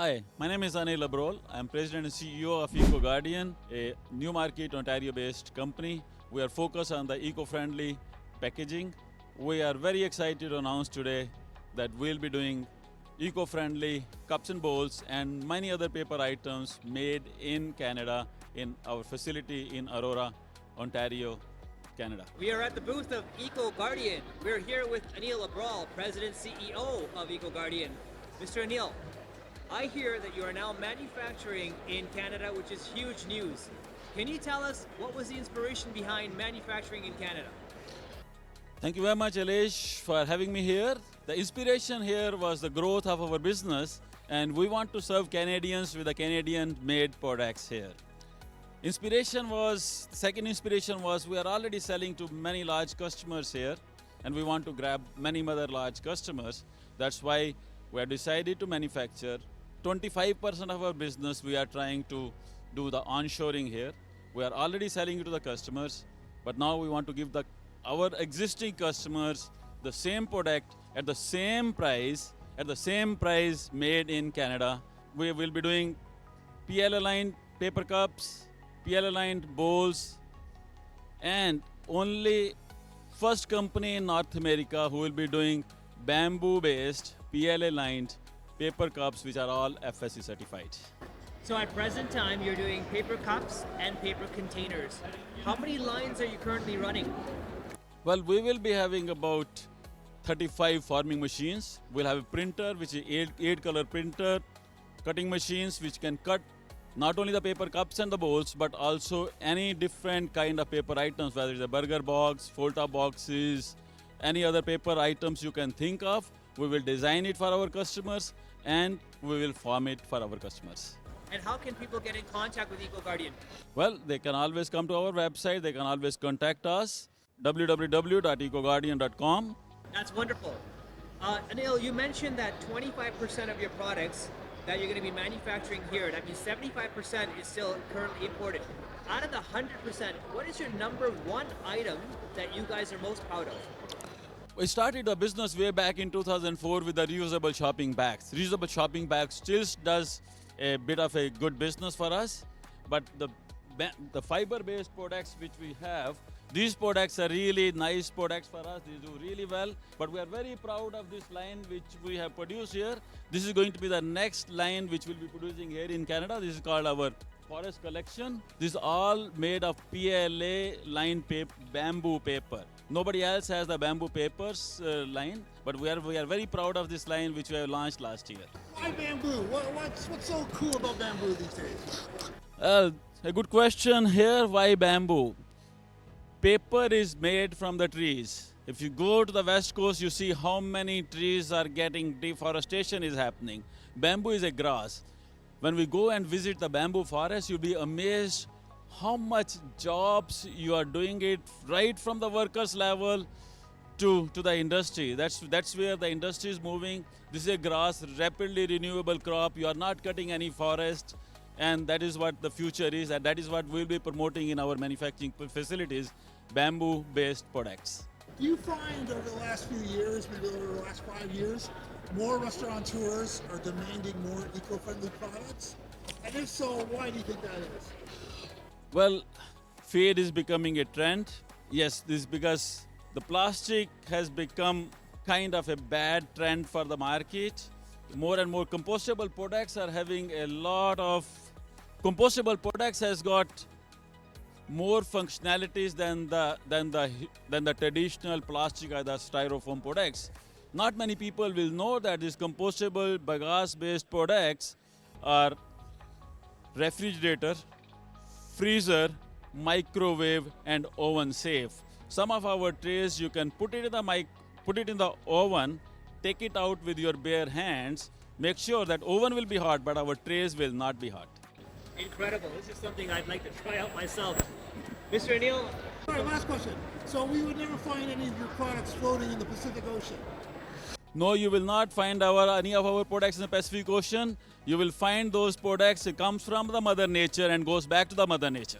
Hi, my name is Anil Abrol. I'm President and CEO of EcoGuardian, a Newmarket, Ontario-based company. We are focused on the eco-friendly packaging. We are very excited to announce today that we'll be doing eco-friendly cups and bowls and many other paper items made in Canada in our facility in Aurora, Ontario, Canada. We are at the booth of EcoGuardian. We're here with Anil Abrol, President CEO of EcoGuardian. Mr. Anil, I hear that you are now manufacturing in Canada, which is huge news. Can you tell us what was the inspiration behind manufacturing in Canada? Thank you very much, Elish, for having me here. The inspiration here was the growth of our business, and we want to serve Canadians with the Canadian-made products here. Second inspiration was we are already selling to many large customers here, and we want to grab many other large customers. That's why we have decided to manufacture 25% of our business. We are trying to do the onshoring here. We are already selling to the customers, but now we want to give our existing customers the same product at the same price made in Canada. We will be doing PL-aligned paper cups, PL-aligned bowls, and only first company in North America who will be doing bamboo-based PL-aligned paper cups, which are all FSC certified. So at present time, you're doing paper cups and paper containers. How many lines are you currently running? Well, we will be having about 35 forming machines. We'll have a printer, which is eight color printer, cutting machines, which can cut not only the paper cups and the bowls, but also any different kind of paper items, whether it's a burger box, fold-top boxes, any other paper items you can think of. We will design it for our customers and we will form it for our customers. And how can people get in contact with EcoGuardian? Well, they can always come to our website. They can always contact us, www.ecoguardian.com. That's wonderful. Anil, you mentioned that 25% of your products that you're going to be manufacturing here, that means 75% is still currently imported. Out of the 100%, what is your number one item that you guys are most proud of? We started a business way back in 2004 with the reusable shopping bags. Reusable shopping bags still does a bit of a good business for us, but the fiber-based products which we have, these products are really nice products for us. They do really well, but we are very proud of this line which we have produced here. This is going to be the next line which we'll be producing here in Canada. This is called our Forest Collection. This is all made of PLA lined bamboo paper. Nobody else has the bamboo papers line, but we are very proud of this line which we have launched last year. Why bamboo? What's so cool about bamboo these days? A good question here. Why bamboo? Paper is made from the trees. If you go to the West Coast, you see how many trees are getting deforestation is happening. Bamboo is a grass. When we go and visit the bamboo forest, you'll be amazed how much jobs you are doing it right from the workers level to the industry. That's where the industry is moving. This is a grass, rapidly renewable crop. You are not cutting any forest, and that is what the future is, and that is what we'll be promoting in our manufacturing facilities, bamboo-based products. Do you find over the last few years, maybe over the last 5 years, more restaurateurs are demanding more eco-friendly products? And if so, why do you think that is? Well, fade is becoming a trend. Yes, this is because the plastic has become kind of a bad trend for the market. More and more compostable products are having a lot of... Compostable products has got more functionalities than the traditional plastic or the styrofoam products. Not many people will know that these compostable bagasse-based products are refrigerator, freezer, microwave, and oven safe. Some of our trays you can put it in the oven, take it out with your bare hands. Make sure that oven will be hot, but our trays will not be hot. Incredible. This is something I'd like to try out myself. Mr. Anil. All right, last question. So we would never find any of your products floating in the Pacific Ocean? No, you will not find any of our products in the Pacific Ocean. You will find those products, it comes from the Mother Nature and goes back to the Mother Nature.